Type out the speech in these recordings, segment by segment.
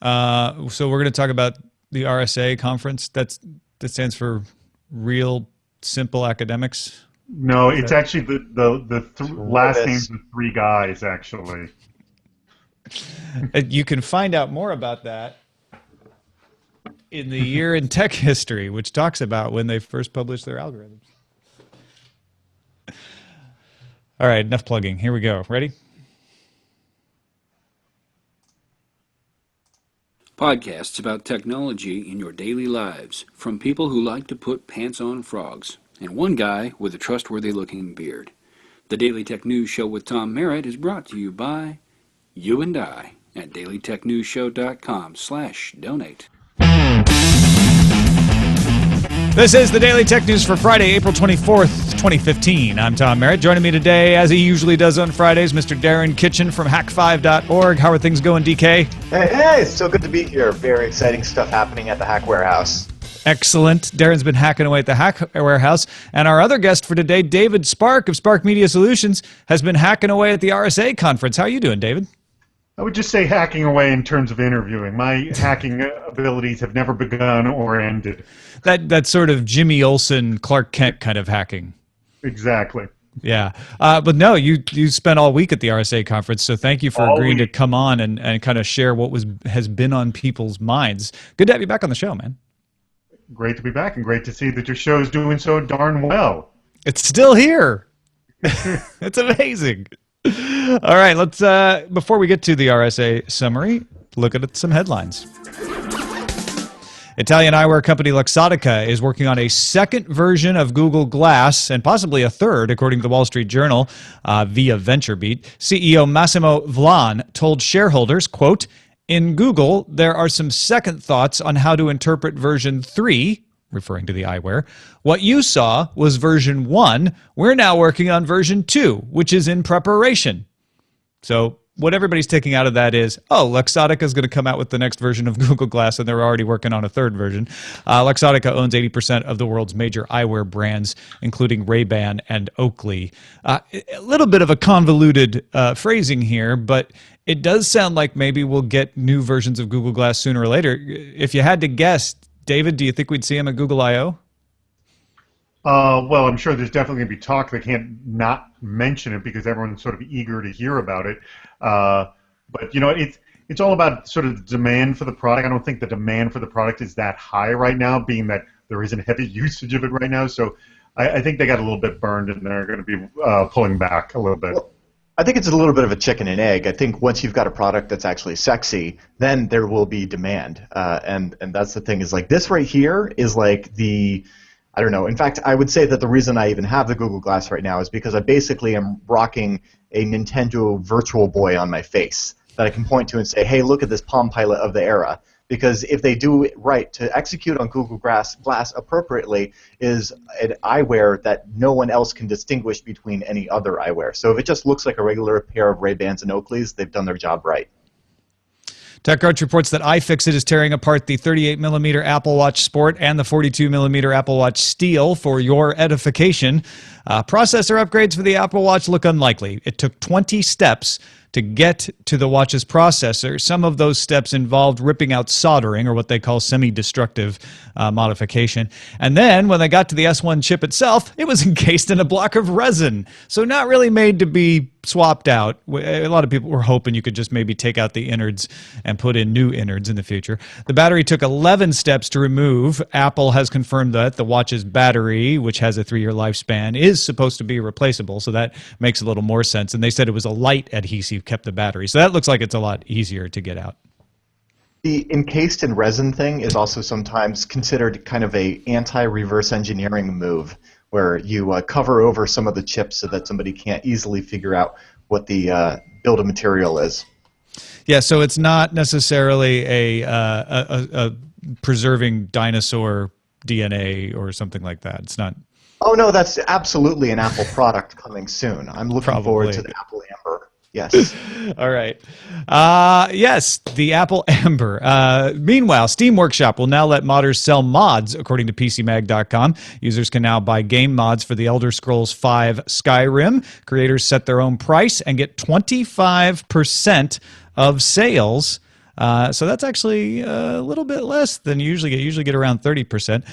So we're going to talk about the RSA conference. That stands for Real Simple Academics. No, it's actually the last names of three guys, actually. You can find out more about that in the Year in Tech History, which talks about when they first published their algorithms. All right, enough plugging. Here we go. Ready? Podcasts about technology in your daily lives from people who like to put pants on frogs and one guy with a trustworthy looking beard. The Daily Tech News Show with Tom Merritt is brought to you by you and I at dailytechnewsshow.com/donate. This is the Daily Tech News for Friday, April 24th, 2015. I'm Tom Merritt. Joining me today, as he usually does on Fridays, Mr. Darren Kitchen from hack5.org. How are things going, DK? Hey, it's so good to be here. Very exciting stuff happening at the Hack Warehouse. Excellent. Darren's been hacking away at the Hack Warehouse. And our other guest for today, David Spark of Spark Media Solutions, has been hacking away at the RSA conference. How are you doing, David? I would just say hacking away in terms of interviewing. My hacking abilities have never begun or ended. That sort of Jimmy Olsen, Clark Kent kind of hacking. Exactly. Yeah. But no, you spent all week at the RSA conference, so thank you for agreeing to come on and kind of share what has been on people's minds. Good to have you back on the show, man. Great to be back, and great to see that your show is doing so darn well. It's still here. It's amazing. All right, let's before we get to the RSA summary, look at some headlines. Italian eyewear company Luxottica is working on a second version of Google Glass and possibly a third, according to the Wall Street Journal, via VentureBeat. CEO Massimo Vlan told shareholders, quote, "In Google, there are some second thoughts on how to interpret version 3, referring to the eyewear. What you saw was version 1. We're now working on version 2, which is in preparation." So what everybody's taking out of that is, Luxottica is going to come out with the next version of Google Glass, and they're already working on a third version. Luxottica owns 80% of the world's major eyewear brands, including Ray-Ban and Oakley. A little bit of a convoluted phrasing here, but it does sound like maybe we'll get new versions of Google Glass sooner or later. If you had to guess, David, do you think we'd see them at Google I/O? Well, I'm sure there's definitely going to be talk. They can't not mention it because everyone's sort of eager to hear about it. But, you know, it's all about sort of the demand for the product. I don't think the demand for the product is that high right now, being that there isn't heavy usage of it right now. So I think they got a little bit burned, and they're going to be pulling back a little bit. Well, I think it's a little bit of a chicken and egg. I think once you've got a product that's actually sexy, then there will be demand. And that's the thing, is like this right here is like I don't know. In fact, I would say that the reason I even have the Google Glass right now is because I basically am rocking a Nintendo Virtual Boy on my face that I can point to and say, hey, look at this Palm Pilot of the era. Because if they do it right, to execute on Google Glass appropriately is an eyewear that no one else can distinguish between any other eyewear. So if it just looks like a regular pair of Ray-Bans and Oakleys, they've done their job right. TechCrunch reports that iFixit is tearing apart the 38mm Apple Watch Sport and the 42mm Apple Watch Steel for your edification. Processor upgrades for the Apple Watch look unlikely. It took 20 steps to get to the watch's processor. Some of those steps involved ripping out soldering, or what they call semi-destructive modification. And then, when they got to the S1 chip itself, it was encased in a block of resin. So not really made to be swapped out. A lot of people were hoping you could just maybe take out the innards and put in new innards in the future. The battery took 11 steps to remove. Apple has confirmed that the watch's battery, which has a 3-year lifespan, is supposed to be replaceable, so that makes a little more sense. And they said it was a light adhesive kept the battery. So that looks like it's a lot easier to get out. The encased in resin thing is also sometimes considered kind of a anti-reverse engineering move, where you cover over some of the chips so that somebody can't easily figure out what the build of material is. Yeah, so it's not necessarily a preserving dinosaur DNA or something like that. It's not. Oh no, that's absolutely an Apple product coming soon. I'm looking forward to the Apple Amber. Yes. All right. Yes, the Apple Amber. Meanwhile, Steam Workshop will now let modders sell mods, according to PCMag.com. Users can now buy game mods for the Elder Scrolls V Skyrim. Creators set their own price and get 25% of sales So that's actually a little bit less than you usually get. You usually get around 30%.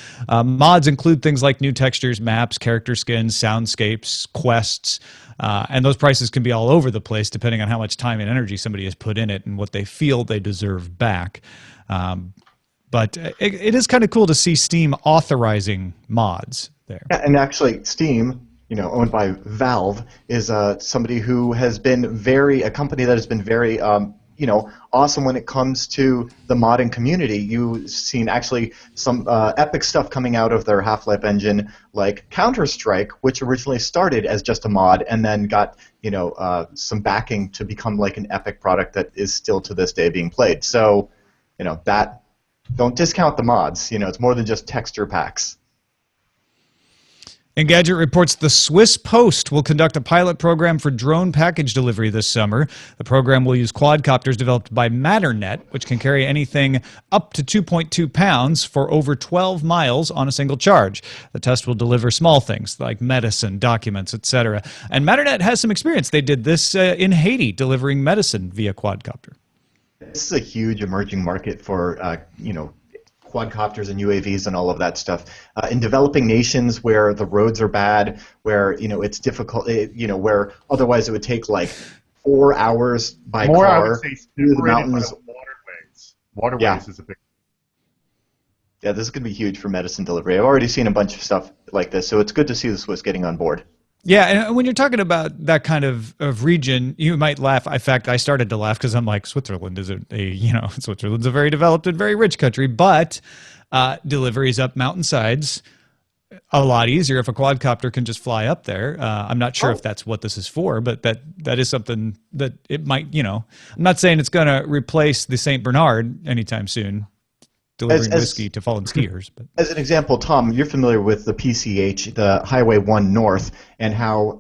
Mods include things like new textures, maps, character skins, soundscapes, quests, and those prices can be all over the place depending on how much time and energy somebody has put in it and what they feel they deserve back. But it is kind of cool to see Steam authorizing mods there. Yeah, and actually, Steam, owned by Valve, is somebody who has been a company that has been very, awesome when it comes to the modding community. You've seen actually some epic stuff coming out of their Half-Life engine, like Counter-Strike, which originally started as just a mod and then got, some backing to become like an epic product that is still to this day being played. So, don't discount the mods. It's more than just texture packs. Engadget reports the Swiss Post will conduct a pilot program for drone package delivery this summer. The program will use quadcopters developed by Matternet, which can carry anything up to 2.2 pounds for over 12 miles on a single charge. The test will deliver small things like medicine, documents, etc. And Matternet has some experience. They did this in Haiti, delivering medicine via quadcopter. This is a huge emerging market for, quadcopters and UAVs and all of that stuff. In developing nations where the roads are bad, where, it's difficult, where otherwise it would take like 4 hours by car I would say, through the mountains. By the waterways. Waterways is a big. Yeah, this is going to be huge for medicine delivery. I've already seen a bunch of stuff like this, so it's good to see the Swiss getting on board. Yeah, and when you're talking about that kind of region, you might laugh. In fact, I started to laugh because I'm like, Switzerland's a very developed and very rich country, but deliveries up mountainside a lot easier if a quadcopter can just fly up there. I'm not sure if that's what this is for, but that is something that it might, I'm not saying it's going to replace the St. Bernard anytime soon, delivering whiskey to fallen skiers. But as an example, Tom, you're familiar with the PCH, the Highway 1 North, and how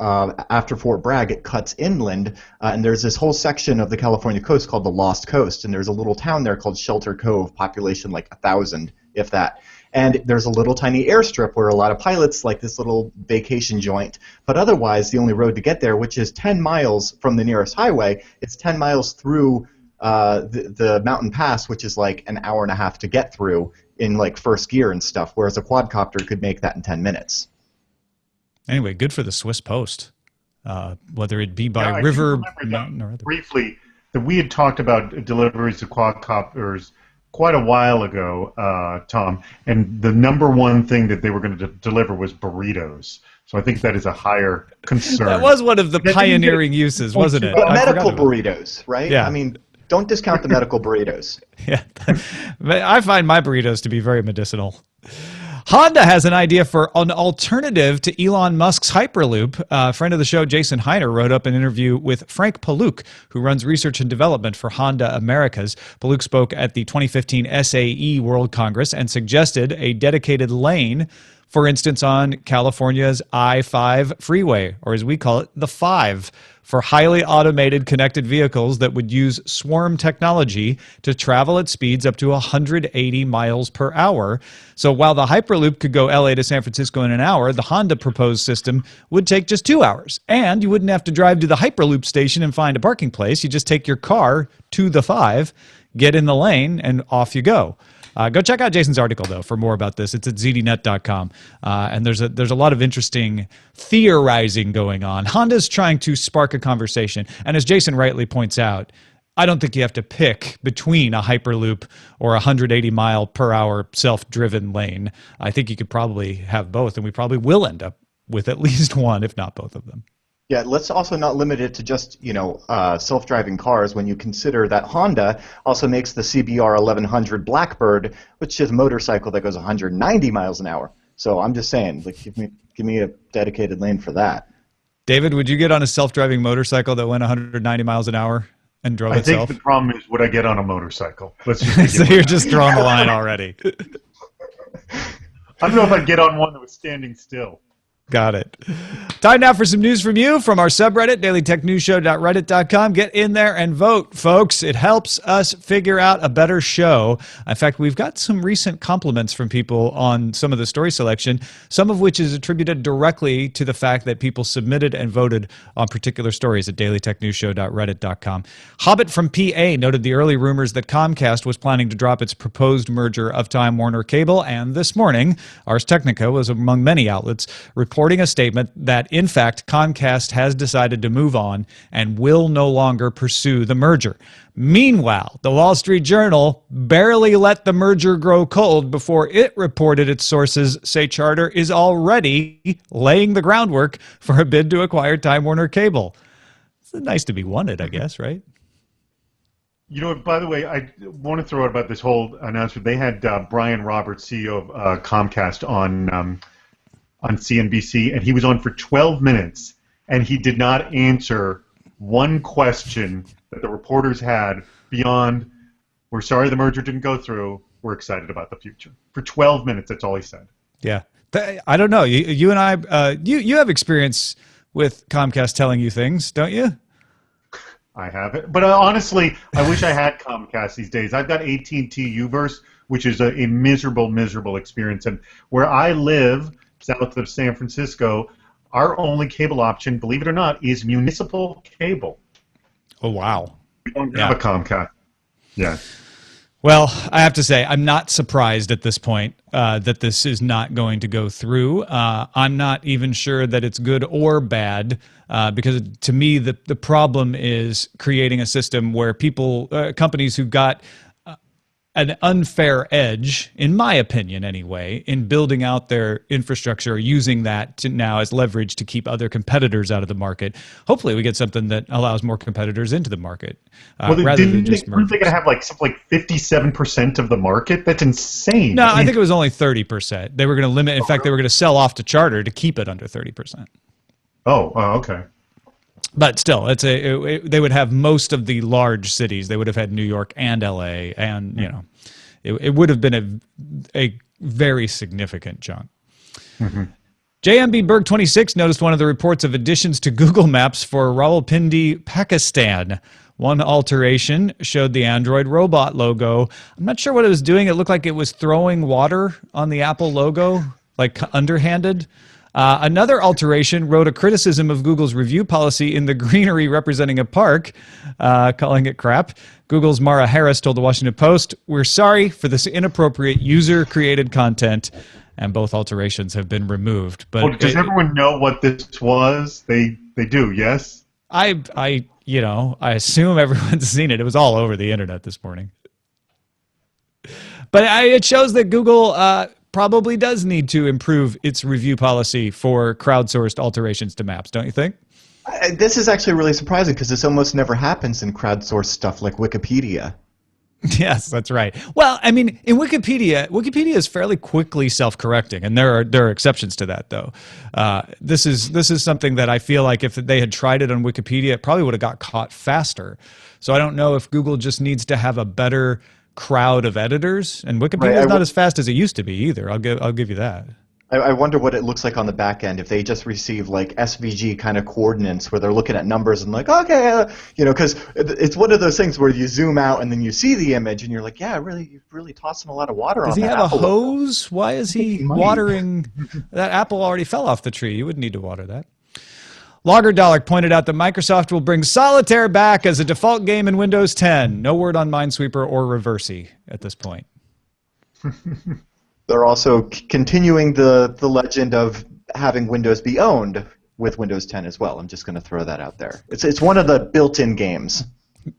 after Fort Bragg it cuts inland, and there's this whole section of the California coast called the Lost Coast, and there's a little town there called Shelter Cove, population like 1,000, if that. And there's a little tiny airstrip where a lot of pilots like this little vacation joint, but otherwise the only road to get there, which is 10 miles from the nearest highway, it's 10 miles through the mountain pass, which is like an hour and a half to get through in like first gear and stuff, whereas a quadcopter could make that in 10 minutes. Anyway, good for the Swiss Post, whether it be by river, mountain, or other. Briefly, that we had talked about deliveries of quadcopters quite a while ago, Tom, and the number one thing that they were going to deliver was burritos. So I think that is a higher concern. That was one of the pioneering uses, wasn't it? Medical burritos, right? Yeah. I mean, don't discount the medical burritos. Yeah, I find my burritos to be very medicinal. Honda has an idea for an alternative to Elon Musk's Hyperloop. A friend of the show, Jason Heiner, wrote up an interview with Frank Paluk, who runs research and development for Honda Americas. Paluk spoke at the 2015 SAE World Congress and suggested a dedicated lane, for instance, on California's I-5 freeway, or as we call it, the 5, for highly automated connected vehicles that would use swarm technology to travel at speeds up to 180 miles per hour. So while the Hyperloop could go LA to San Francisco in an hour, the Honda proposed system would take just 2 hours. And you wouldn't have to drive to the Hyperloop station and find a parking place. You just take your car to the 5, get in the lane, and off you go. Go check out Jason's article, though, for more about this. It's at zdnet.com. And there's a lot of interesting theorizing going on. Honda's trying to spark a conversation. And as Jason rightly points out, I don't think you have to pick between a Hyperloop or a 180 mile per hour self-driven lane. I think you could probably have both, and we probably will end up with at least one, if not both of them. Yeah, let's also not limit it to just, self-driving cars when you consider that Honda also makes the CBR 1100 Blackbird, which is a motorcycle that goes 190 miles an hour. So I'm just saying, like, give me a dedicated lane for that. David, would you get on a self-driving motorcycle that went 190 miles an hour and drove itself? I think the problem is, would I get on a motorcycle? Let's just so you're just drawing the line already. I don't know if I'd get on one that was standing still. Got it. Time now for some news from you from our subreddit, dailytechnewsshow.reddit.com. Get in there and vote, folks. It helps us figure out a better show. In fact, we've got some recent compliments from people on some of the story selection, some of which is attributed directly to the fact that people submitted and voted on particular stories at dailytechnewsshow.reddit.com. Hobbit from PA noted the early rumors that Comcast was planning to drop its proposed merger of Time Warner Cable, and this morning, Ars Technica was among many outlets reporting a statement that, in fact, Comcast has decided to move on and will no longer pursue the merger. Meanwhile, the Wall Street Journal barely let the merger grow cold before it reported its sources say Charter is already laying the groundwork for a bid to acquire Time Warner Cable. It's nice to be wanted, I guess, right? You know, by the way, I want to throw out about this whole announcement. They had Brian Roberts, CEO of Comcast, on CNBC, and he was on for 12 minutes, and he did not answer one question that the reporters had beyond, "We're sorry the merger didn't go through. We're excited about the future." For 12 minutes, that's all he said. Yeah. I don't know. You and I, you have experience with Comcast telling you things, don't you? I have it. But honestly, I wish I had Comcast these days. I've got AT&T U-verse, which is a miserable, miserable experience. And where I live, south of San Francisco, our only cable option, believe it or not, is municipal cable. Oh, wow. We don't have a Comcast. Yeah. Well, I have to say, I'm not surprised at this point that this is not going to go through. I'm not even sure that it's good or bad because to me, the problem is creating a system where people, companies who got an unfair edge, in my opinion anyway, in building out their infrastructure, using that to now as leverage to keep other competitors out of the market. Hopefully we get something that allows more competitors into the market rather than just mergers. Weren't they going to have something like 57% of the market? That's insane. No, I think it was only 30%. They were going to limit. In fact, they were going to sell off to Charter to keep it under 30%. Oh, okay. But still, they would have most of the large cities. They would have had New York and LA, and it would have been a very significant chunk. Mm-hmm. JMB Berg 26 noticed one of the reports of additions to Google Maps for Rawalpindi, Pakistan. One alteration showed the Android robot logo. I'm not sure what it was doing. It looked like it was throwing water on the Apple logo, like underhanded. Another alteration wrote a criticism of Google's review policy in the greenery representing a park, calling it crap. Google's Mara Harris told the Washington Post, "We're sorry for this inappropriate user-created content," and both alterations have been removed. But does everyone know what this was? They do, yes? I assume everyone's seen it. It was all over the internet this morning. But it shows that Google probably does need to improve its review policy for crowdsourced alterations to maps, don't you think? This is actually really surprising because this almost never happens in crowdsourced stuff like Wikipedia. Yes, that's right. Well, I mean, in Wikipedia is fairly quickly self-correcting, and there are exceptions to that, though. This is something that I feel like if they had tried it on Wikipedia, it probably would have got caught faster. So I don't know if Google just needs to have a better crowd of editors, and Wikipedia is not as fast as it used to be either. I'll give you that. I wonder what it looks like on the back end if they just receive like SVG kind of coordinates where they're looking at numbers and like, okay, because it's one of those things where you zoom out and then you see the image and you're like, yeah, you're really tossing a lot of water on that. Does he have a hose? Why is he watering? That apple already fell off the tree. You wouldn't need to water that. Logger Dollar pointed out that Microsoft will bring Solitaire back as a default game in Windows 10. No word on Minesweeper or Reversey at this point. They're also continuing the legend of having Windows be owned with Windows 10 as well. I'm just going to throw that out there. It's one of the built-in games.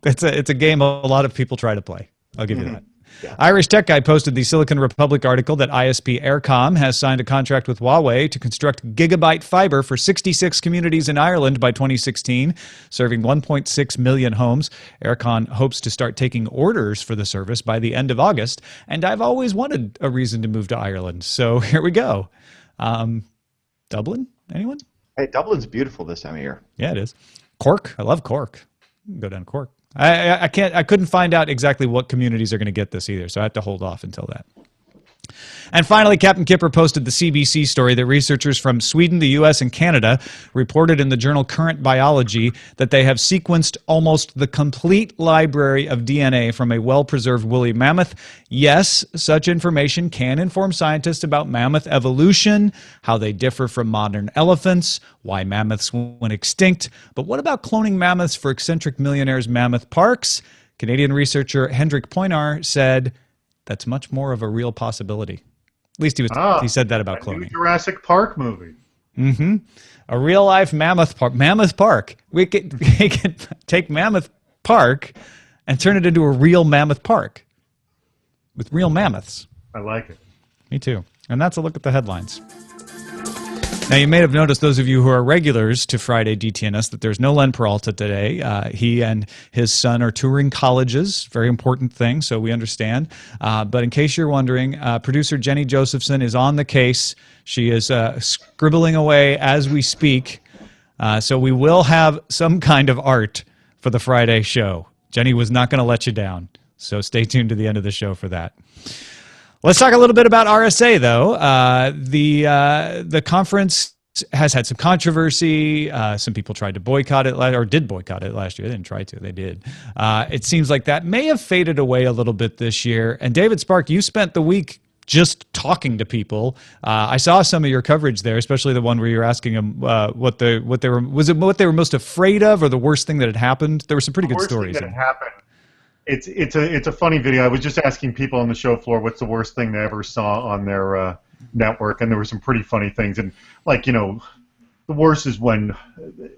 It's a game a lot of people try to play. I'll give you that. Yeah. Irish Tech Guy posted the Silicon Republic article that ISP Aircom has signed a contract with Huawei to construct gigabit fiber for 66 communities in Ireland by 2016, serving 1.6 million homes. Aircom hopes to start taking orders for the service by the end of August, and I've always wanted a reason to move to Ireland, so here we go. Dublin? Anyone? Hey, Dublin's beautiful this time of year. Yeah, it is. Cork? I love Cork. Go down to Cork. I couldn't find out exactly what communities are going to get this either, so I have to hold off until that. And finally, Captain Kipper posted the CBC story that researchers from Sweden, the U.S., and Canada reported in the journal Current Biology that they have sequenced almost the complete library of DNA from a well-preserved woolly mammoth. Yes, such information can inform scientists about mammoth evolution, how they differ from modern elephants, why mammoths went extinct. But what about cloning mammoths for eccentric millionaires' mammoth parks? Canadian researcher Hendrik Poinar said that's much more of a real possibility. At least he said that about cloning. New Jurassic Park movie. Mm-hmm. A real-life mammoth park. Mammoth Park. We could take Mammoth Park and turn it into a real mammoth park with real mammoths. I like it. Me too. And that's a look at the headlines. Now, you may have noticed, those of you who are regulars to Friday DTNS, that there's no Len Peralta today. He and his son are touring colleges. Very important thing, so we understand. But in case you're wondering, producer Jenny Josephson is on the case. She is scribbling away as we speak. So we will have some kind of art for the Friday show. Jenny was not going to let you down, so stay tuned to the end of the show for that. Let's talk a little bit about RSA, though. The conference has had some controversy. Some people tried to boycott it, or did boycott it last year. They didn't try to. They did. It seems like that may have faded away a little bit this year. And David Spark, you spent the week just talking to people. I saw some of your coverage there, especially the one where you're asking them what they were most afraid of, or the worst thing that had happened. There were some pretty good stories. The worst thing that had happened. It's a funny video. I was just asking people on the show floor what's the worst thing they ever saw on their network, and there were some pretty funny things. And the worst is when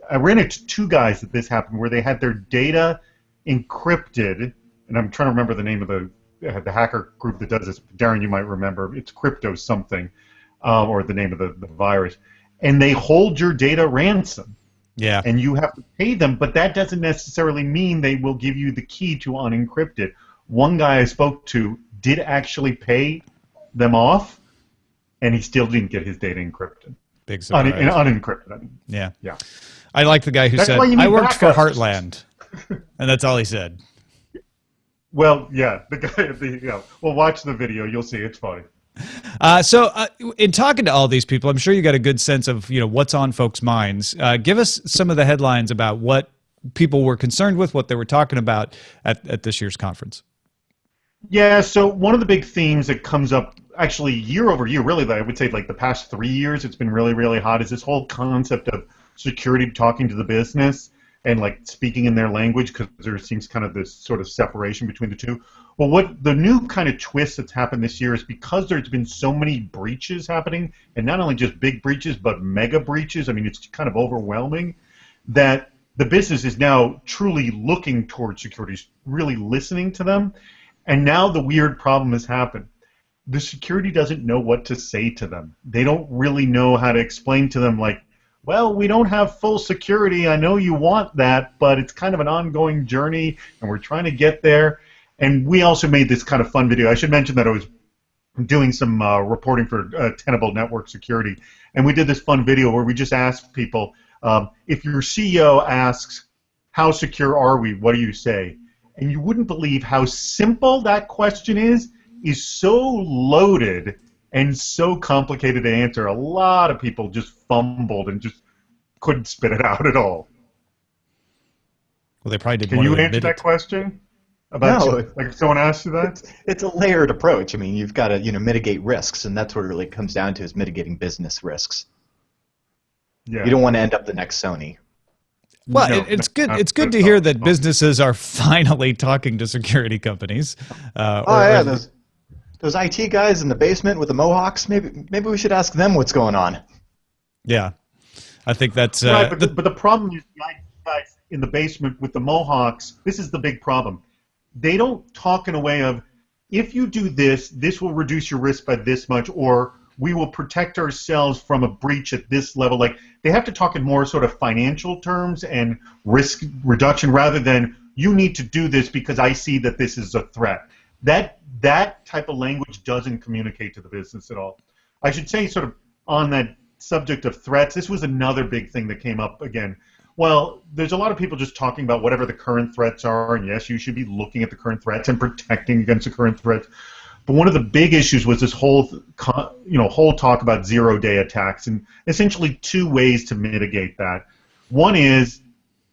I ran into two guys that this happened, where they had their data encrypted, and I'm trying to remember the name of the hacker group that does this. Darren, you might remember. It's crypto something, or the name of the virus, and they hold your data ransom. Yeah. And you have to pay them, but that doesn't necessarily mean they will give you the key to unencrypt it. One guy I spoke to did actually pay them off, and he still didn't get his data encrypted. Big surprise. Unencrypted. I mean. Yeah. Yeah. I like the guy who said, I worked for Heartland. And that's all he said. Well, yeah. The guy. Well, watch the video. You'll see. It's funny. So in talking to all these people, I'm sure you got a good sense of what's on folks' minds. Give us some of the headlines about what people were concerned with, what they were talking about at this year's conference. Yeah, so one of the big themes that comes up actually year over year, really, I would say like the past 3 years, it's been really, really hot, is this whole concept of security talking to the business and like speaking in their language, because there seems kind of this sort of separation between the two. Well, what the new kind of twist that's happened this year is because there's been so many breaches happening, and not only just big breaches, but mega breaches. I mean, it's kind of overwhelming, that the business is now truly looking towards security, really listening to them. And now the weird problem has happened. The security doesn't know what to say to them. They don't really know how to explain to them, like, well, we don't have full security. I know you want that, but it's kind of an ongoing journey, and we're trying to get there. And we also made this kind of fun video. I should mention that I was doing some reporting for Tenable Network Security, and we did this fun video where we just asked people, if your CEO asks, how secure are we, what do you say? And you wouldn't believe how simple that question is so loaded and so complicated to answer. A lot of people just fumbled and just couldn't spit it out at all. Well, they probably didn't Can want you to answer admit that it. question? About No. like if someone asks you that? It's a layered approach. I mean, you've got to mitigate risks, and that's what it really comes down to, is mitigating business risks. Yeah. You don't want to end up the next Sony. Well, No, it's good. no, It's good to no, hear no. that businesses are finally talking to security companies. Those IT guys in the basement with the mohawks. Maybe we should ask them what's going on. Yeah, I think that's Right, but the problem is the IT guys in the basement with the mohawks. This is the big problem. They don't talk in a way of, if you do this, this will reduce your risk by this much, or we will protect ourselves from a breach at this level. Like, they have to talk in more sort of financial terms and risk reduction rather than, you need to do this because I see that this is a threat. That type of language doesn't communicate to the business at all. I should say, sort of on that subject of threats, this was another big thing that came up again. Well, there's a lot of people just talking about whatever the current threats are, and yes, you should be looking at the current threats and protecting against the current threats. But one of the big issues was this whole talk about zero-day attacks, and essentially two ways to mitigate that. One is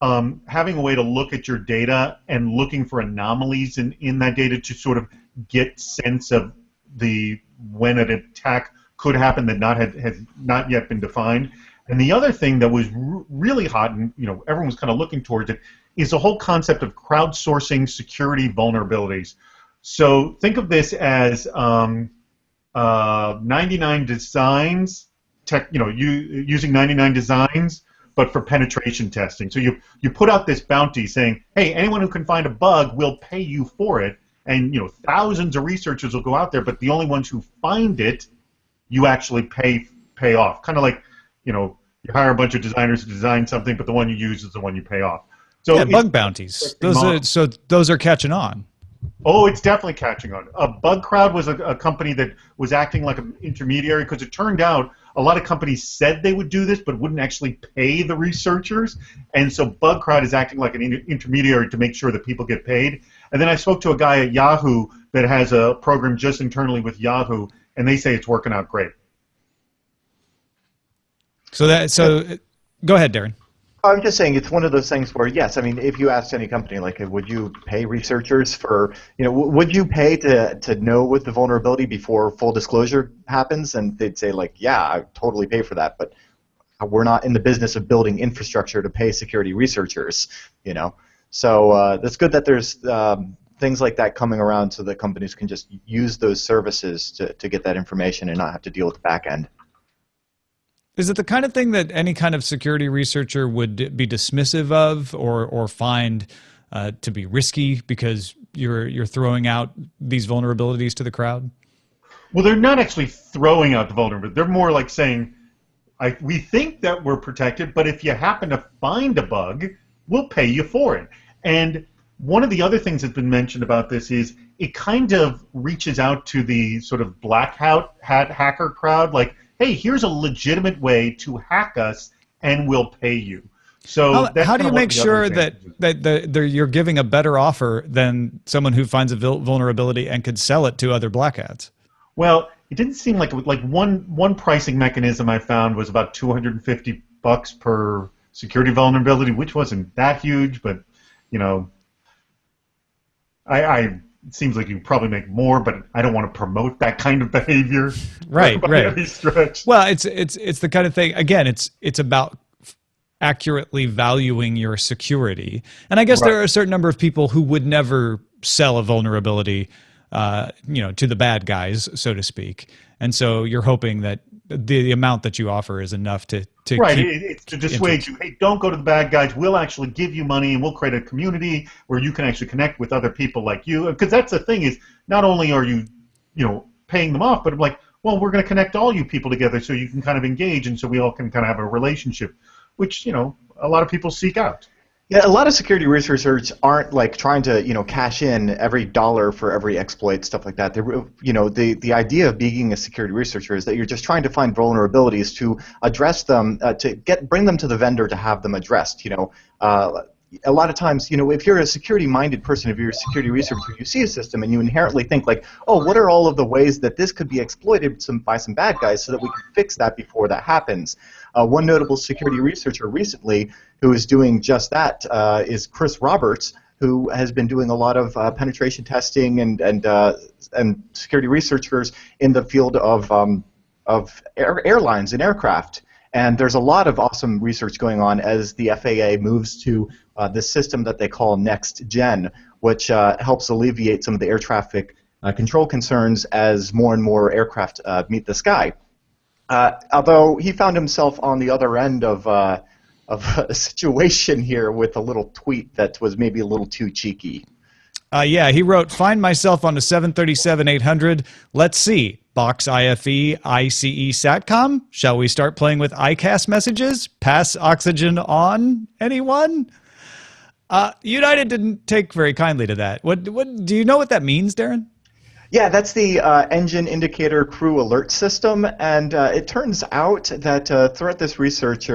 having a way to look at your data and looking for anomalies in that data to sort of get sense of when an attack could happen that has not yet been defined. And the other thing that was really hot, and everyone was kind of looking towards it, is the whole concept of crowdsourcing security vulnerabilities. So think of this as 99 designs, using 99 designs, but for penetration testing. So you put out this bounty saying, hey, anyone who can find a bug will pay you for it, and thousands of researchers will go out there, but the only ones who find it, you actually pay off. Kind of like, you hire a bunch of designers to design something, but the one you use is the one you pay off. So yeah, bug bounties. Those are catching on. Oh, it's definitely catching on. BugCrowd was a company that was acting like an intermediary, because it turned out a lot of companies said they would do this but wouldn't actually pay the researchers. And so BugCrowd is acting like an intermediary to make sure that people get paid. And then I spoke to a guy at Yahoo that has a program just internally with Yahoo, and they say it's working out great. So go ahead, Darren. I'm just saying it's one of those things where, yes, I mean, if you asked any company, like, would you pay researchers for, would you pay to know what the vulnerability before full disclosure happens? And they'd say, like, yeah, I totally pay for that, but we're not in the business of building infrastructure to pay security researchers, So it's good that there's things like that coming around so that companies can just use those services to get that information and not have to deal with the back end. Is it the kind of thing that any kind of security researcher would be dismissive of or find to be risky because you're throwing out these vulnerabilities to the crowd? Well, they're not actually throwing out the vulnerability. They're more like saying, we think that we're protected, but if you happen to find a bug, we'll pay you for it. And one of the other things that's been mentioned about this is it kind of reaches out to the sort of black hat hacker crowd, like, hey, here's a legitimate way to hack us, and we'll pay you. So how do you make sure that you're giving a better offer than someone who finds a vulnerability and could sell it to other black hats? Well, it didn't seem like one pricing mechanism I found was about $250 per security vulnerability, which wasn't that huge, but it seems like you probably make more, but I don't want to promote that kind of behavior. Right. Any stretch. Well, it's the kind of thing. Again, it's about accurately valuing your security, and I guess there are a certain number of people who would never sell a vulnerability, to the bad guys, so to speak. And so you're hoping that the amount that you offer is enough to right. It's to dissuade you. Hey, don't go to the bad guys. We'll actually give you money, and we'll create a community where you can actually connect with other people like you. Because that's the thing is, not only are you, paying them off, but I'm like, well, we're going to connect all you people together so you can kind of engage, and so we all can kind of have a relationship, which a lot of people seek out. Yeah, a lot of security researchers aren't like trying to cash in every dollar for every exploit, stuff like that. The idea of being a security researcher is that you're just trying to find vulnerabilities to address them, bring them to the vendor to have them addressed. A lot of times, if you're a security-minded person, if you're a security researcher, you see a system and you inherently think like, oh, what are all of the ways that this could be exploited by some bad guys so that we can fix that before that happens? One notable security researcher recently who is doing just that is Chris Roberts, who has been doing a lot of penetration testing and security researchers in the field of airlines and aircraft. And there's a lot of awesome research going on as the FAA moves to this system that they call Next Gen, which helps alleviate some of the air traffic control concerns as more and more aircraft meet the sky. Although he found himself on the other end of a situation here with a little tweet that was maybe a little too cheeky. Yeah, he wrote, "Find myself on a 737-800. Let's see. Box IFE, ICE SATCOM. Shall we start playing with ICAS messages? Pass oxygen on? Anyone?" United didn't take very kindly to that. What do you know what that means, Darren? Yeah, that's the engine indicator crew alert system, and it turns out that throughout this research,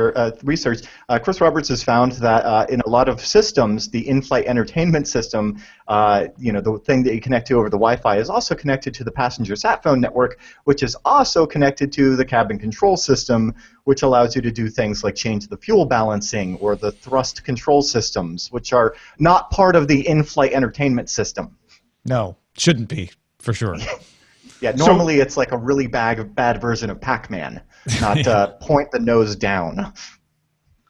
Chris Roberts has found that in a lot of systems, the in-flight entertainment system, the thing that you connect to over the Wi-Fi, is also connected to the passenger sat phone network, which is also connected to the cabin control system, which allows you to do things like change the fuel balancing or the thrust control systems, which are not part of the in-flight entertainment system. No, shouldn't be. For sure. Yeah, normally it's like a really bad version of Pac-Man, not point the nose down.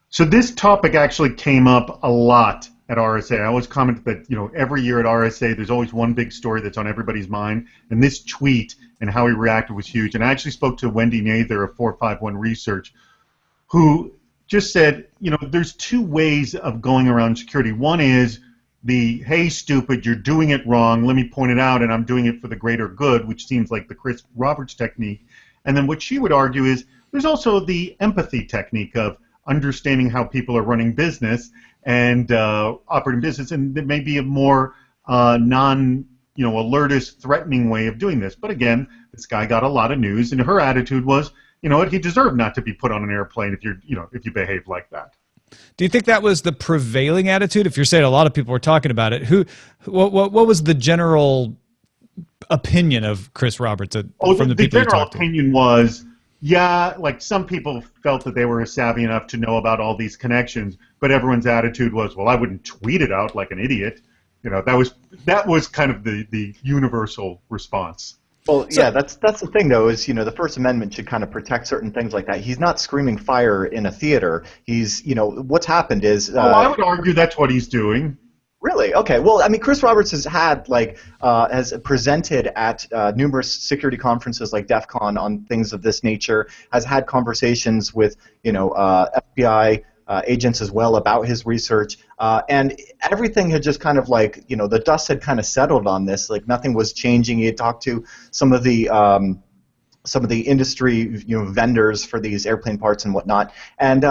So this topic actually came up a lot at RSA. I always comment that every year at RSA there's always one big story that's on everybody's mind, and this tweet and how he reacted was huge. And I actually spoke to Wendy Nather of 451 Research, who just said, there's two ways of going around security. One is the, hey, stupid, you're doing it wrong, let me point it out, and I'm doing it for the greater good, which seems like the Chris Roberts technique. And then what she would argue is there's also the empathy technique of understanding how people are running business and operating business, and there may be a more alertist, threatening way of doing this. But again, this guy got a lot of news, and her attitude was, he deserved not to be put on an airplane if you behave like that. Do you think that was the prevailing attitude? If you're saying a lot of people were talking about it, what was the general opinion of Chris Roberts from the people you talked to? The general opinion was, like some people felt that they were savvy enough to know about all these connections, but everyone's attitude was, well, I wouldn't tweet it out like an idiot. That was kind of the universal response. Well, yeah, that's the thing, though, is, the First Amendment should kind of protect certain things like that. He's not screaming fire in a theater. He's, what's happened is... I would argue that's what he's doing. Really? Okay. Well, I mean, Chris Roberts has had, has presented at numerous security conferences like DEF CON on things of this nature, has had conversations with, FBI agents as well about his research, and everything had just kind of the dust had kind of settled on this. Nothing was changing. He had talked to some of the industry vendors for these airplane parts and whatnot, and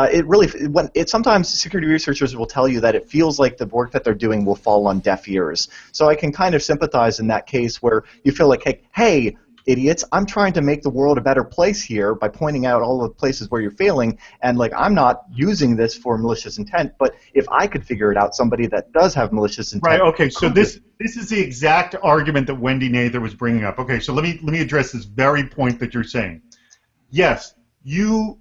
sometimes security researchers will tell you that it feels like the work that they're doing will fall on deaf ears. So I can kind of sympathize in that case where you feel like, hey, idiots, I'm trying to make the world a better place here by pointing out all the places where you're failing, and I'm not using this for malicious intent, but if I could figure it out, somebody that does have malicious intent. Right, okay, so this is the exact argument that Wendy Nather was bringing up. Okay, so let me address this very point that you're saying. Yes, your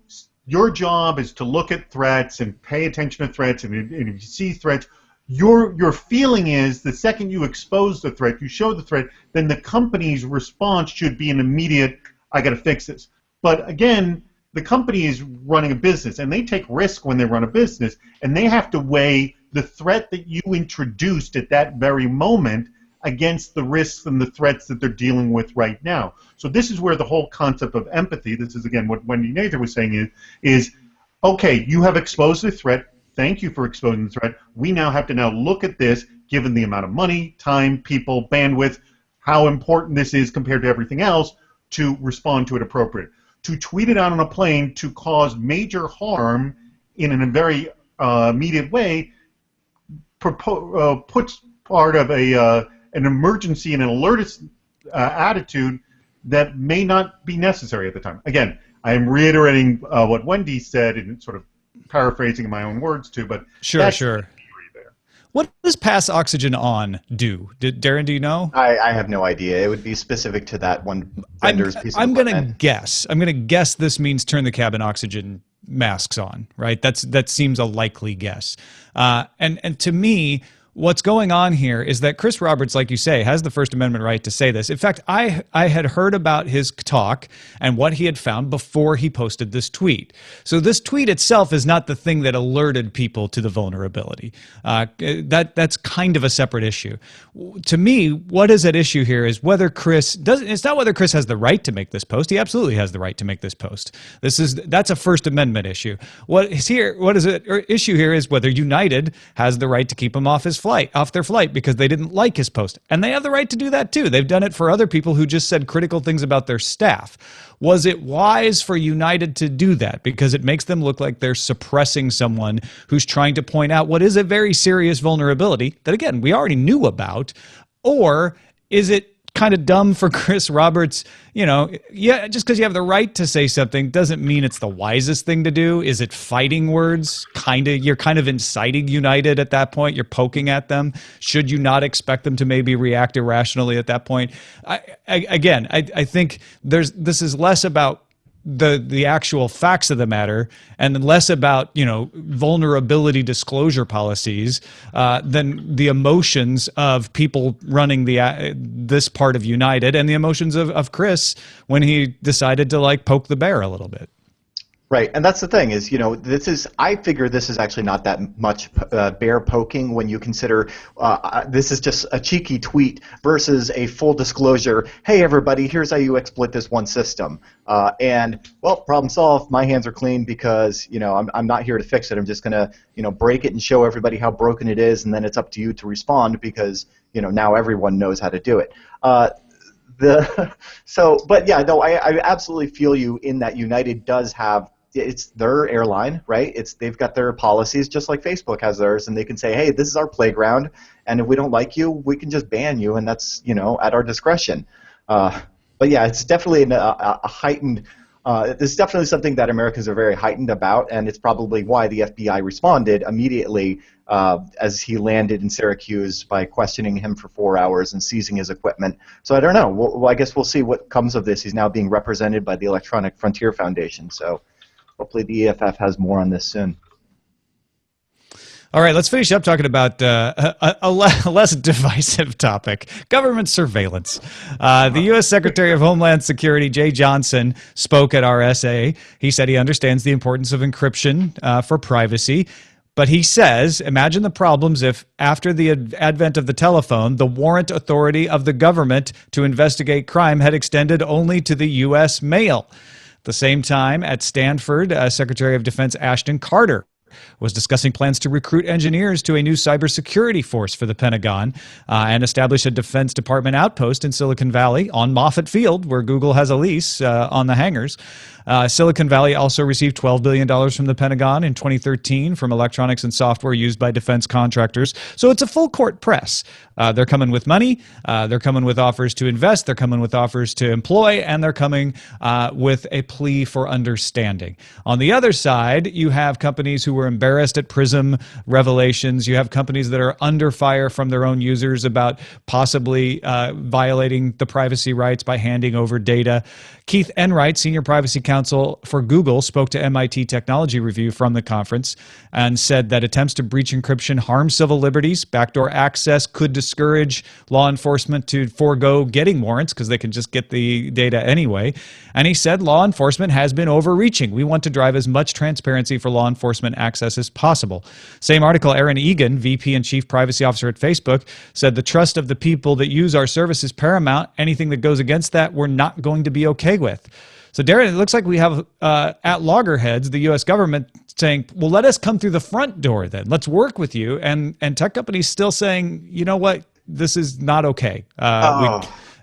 job is to look at threats and pay attention to threats, and if you see threats, your feeling is the second you expose the threat, you show the threat, then the company's response should be an immediate, I got to fix this. But again, the company is running a business, and they take risk when they run a business, and they have to weigh the threat that you introduced at that very moment against the risks and the threats that they're dealing with right now. So this is where the whole concept of empathy, this is again what Wendy Nather was saying is okay, you have exposed the threat. Thank you for exposing the threat. We now have to look at this, given the amount of money, time, people, bandwidth, how important this is compared to everything else, to respond to it appropriate. To tweet it out on a plane to cause major harm in a very immediate way puts part of an emergency and an alert attitude that may not be necessary at the time. Again, I am reiterating what Wendy said and sort of paraphrasing in my own words too, but sure. There. What does pass oxygen on do? Darren, do you know? I have no idea. It would be specific to that one vendor's piece of equipment. I'm going to guess this means turn the cabin oxygen masks on, right? That seems a likely guess. And to me, what's going on here is that Chris Roberts, like you say, has the First Amendment right to say this. In fact, I had heard about his talk and what he had found before he posted this tweet. So this tweet itself is not the thing that alerted people to the vulnerability. That's kind of a separate issue. To me, what is at issue here is whether it's not whether Chris has the right to make this post. He absolutely has the right to make this post. That's a First Amendment issue. What is issue here is whether United has the right to keep him off their flight because they didn't like his post. And they have the right to do that too. They've done it for other people who just said critical things about their staff. Was it wise for United to do that? Because it makes them look like they're suppressing someone who's trying to point out what is a very serious vulnerability that, again, we already knew about? Or is it kind of dumb for Chris Roberts. Yeah, just because you have the right to say something doesn't mean it's the wisest thing to do. Is it fighting words? You're kind of inciting United at that point. You're poking at them. Should you not expect them to maybe react irrationally at that point? I think this is less about the actual facts of the matter and less about vulnerability disclosure policies than the emotions of people running this part of United and the emotions of Chris when he decided to poke the bear a little bit. Right, and that's the thing is, I figure this is actually not that much bear poking when you consider this is just a cheeky tweet versus a full disclosure. Hey, everybody, here's how you exploit this one system. Problem solved. My hands are clean because I'm not here to fix it. I'm just gonna break it and show everybody how broken it is, and then it's up to you to respond because now everyone knows how to do it. I absolutely feel you in that United does have. It's their airline, right? They've got their policies just like Facebook has theirs, and they can say, hey, this is our playground, and if we don't like you, we can just ban you, and that's at our discretion. It's definitely a heightened. This is definitely something that Americans are very heightened about, and it's probably why the FBI responded immediately as he landed in Syracuse by questioning him for 4 hours and seizing his equipment. So I don't know. Well, I guess we'll see what comes of this. He's now being represented by the Electronic Frontier Foundation, so hopefully the EFF has more on this soon. All right, let's finish up talking about a less divisive topic, government surveillance. The U.S. Secretary of Homeland Security, Jay Johnson, spoke at RSA. He said he understands the importance of encryption for privacy, but he says, imagine the problems if, after the advent of the telephone, the warrant authority of the government to investigate crime had extended only to the U.S. mail. At the same time, at Stanford, Secretary of Defense Ashton Carter was discussing plans to recruit engineers to a new cybersecurity force for the Pentagon and establish a Defense Department outpost in Silicon Valley on Moffett Field, where Google has a lease on the hangars. Silicon Valley also received $12 billion from the Pentagon in 2013 from electronics and software used by defense contractors. So it's a full court press. They're coming with money. They're coming with offers to invest. They're coming with offers to employ. And they're coming with a plea for understanding. On the other side, you have companies who were embarrassed at PRISM revelations. You have companies that are under fire from their own users about possibly violating the privacy rights by handing over data. Keith Enright, Senior Privacy Counsel for Google, spoke to MIT Technology Review from the conference and said that attempts to breach encryption harm civil liberties. Backdoor access could discourage law enforcement to forego getting warrants because they can just get the data anyway. And he said law enforcement has been overreaching. We want to drive as much transparency for law enforcement access as possible. Same article, Aaron Egan, VP and Chief Privacy Officer at Facebook, said the trust of the people that use our service is paramount. Anything that goes against that, we're not going to be okay with. So, Darren, it looks like we have at loggerheads the U.S. government saying, well, let us come through the front door then. Let's work with you. And tech companies still saying, you know what, this is not okay.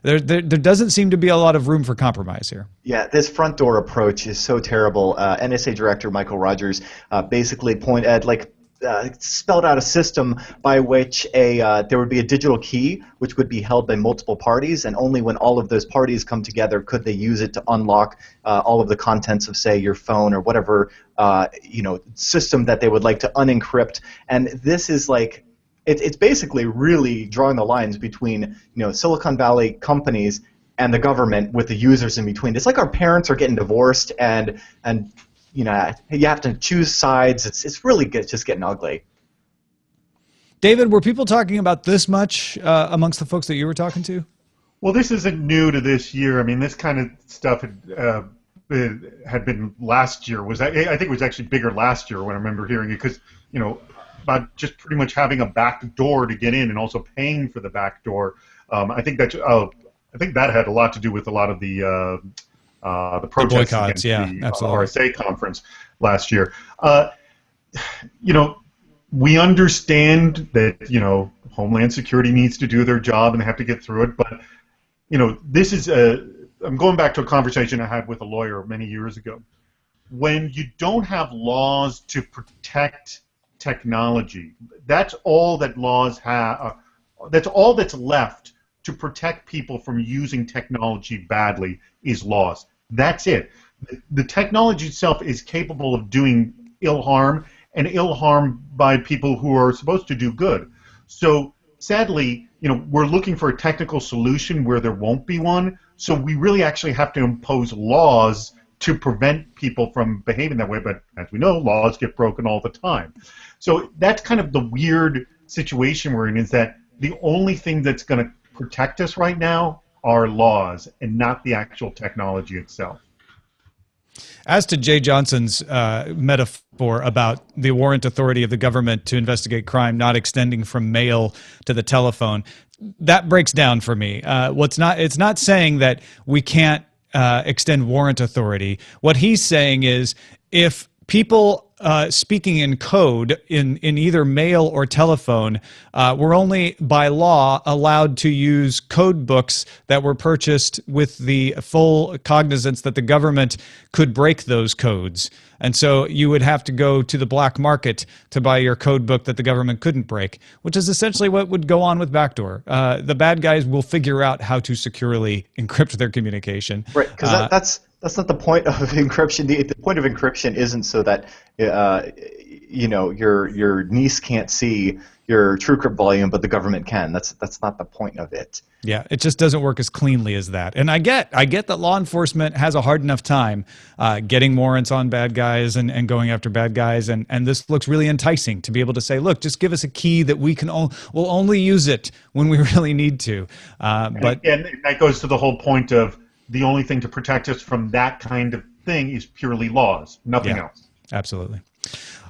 There doesn't seem to be a lot of room for compromise here. Yeah, this front door approach is so terrible. NSA Director Michael Rogers basically spelled out a system by which there would be a digital key which would be held by multiple parties, and only when all of those parties come together could they use it to unlock all of the contents of, say, your phone or whatever system that they would like to unencrypt. And this is like it's basically really drawing the lines between Silicon Valley companies and the government with the users in between. It's like our parents are getting divorced and you have to choose sides. It's really just getting ugly. David, were people talking about this much amongst the folks that you were talking to? Well, this isn't new to this year. I mean, this kind of stuff had been last year. I think it was actually bigger last year when I remember hearing it because, about just pretty much having a back door to get in and also paying for the back door. I think that had a lot to do with a lot of the protests boycotts, against the absolutely. RSA conference last year. We understand that Homeland Security needs to do their job and they have to get through it, but this is I'm going back to a conversation I had with a lawyer many years ago. When you don't have laws to protect technology, that's all that laws have. That's all that's left to protect people from using technology badly is laws. That's it. The technology itself is capable of doing ill harm, and ill harm by people who are supposed to do good. So sadly, we're looking for a technical solution where there won't be one. So we really actually have to impose laws to prevent people from behaving that way. But as we know, laws get broken all the time. So that's kind of the weird situation we're in, is that the only thing that's going to protect us right now are laws and not the actual technology itself. As to Jay Johnson's metaphor about the warrant authority of the government to investigate crime not extending from mail to the telephone, that breaks down for me. It's not saying that we can't extend warrant authority. What he's saying is, if people speaking in code in either mail or telephone, we're only by law allowed to use code books that were purchased with the full cognizance that the government could break those codes. And so you would have to go to the black market to buy your code book that the government couldn't break, which is essentially what would go on with backdoor. The bad guys will figure out how to securely encrypt their communication. Right, because that's not the point of encryption. The point of encryption isn't so that your niece can't see your TrueCrypt volume, but the government can. That's not the point of it. Yeah, it just doesn't work as cleanly as that. And I get that law enforcement has a hard enough time getting warrants on bad guys and going after bad guys. And this looks really enticing to be able to say, look, just give us a key that we'll only use it when we really need to. But that goes to the whole point of the only thing to protect us from that kind of thing is purely laws, nothing else. Absolutely.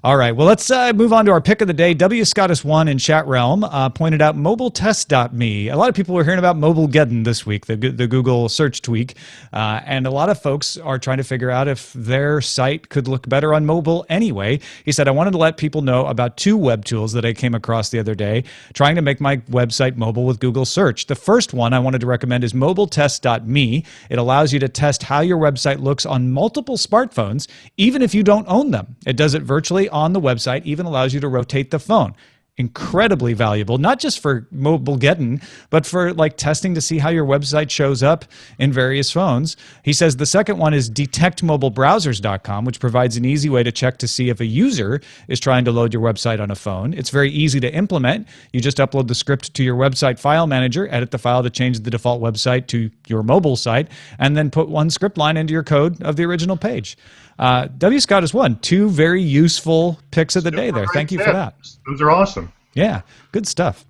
All right, well, let's move on to our pick of the day. W. Scottus1 in chat realm pointed out mobiletest.me. A lot of people were hearing about Mobilegeddon this week, the Google search tweak, and a lot of folks are trying to figure out if their site could look better on mobile anyway. He said, I wanted to let people know about two web tools that I came across the other day, trying to make my website mobile with Google search. The first one I wanted to recommend is mobiletest.me. It allows you to test how your website looks on multiple smartphones, even if you don't own them. It does it virtually on the website, even allows you to rotate the phone. Incredibly valuable, not just for Mobilegeddon, but for testing to see how your website shows up in various phones. He says the second one is detectmobilebrowsers.com, which provides an easy way to check to see if a user is trying to load your website on a phone. It's very easy to implement. You just upload the script to your website file manager, edit the file to change the default website to your mobile site, and then put one script line into your code of the original page. W. Scottus1, two very useful picks of the day there. Thank you for that. Those are awesome. Yeah, good stuff.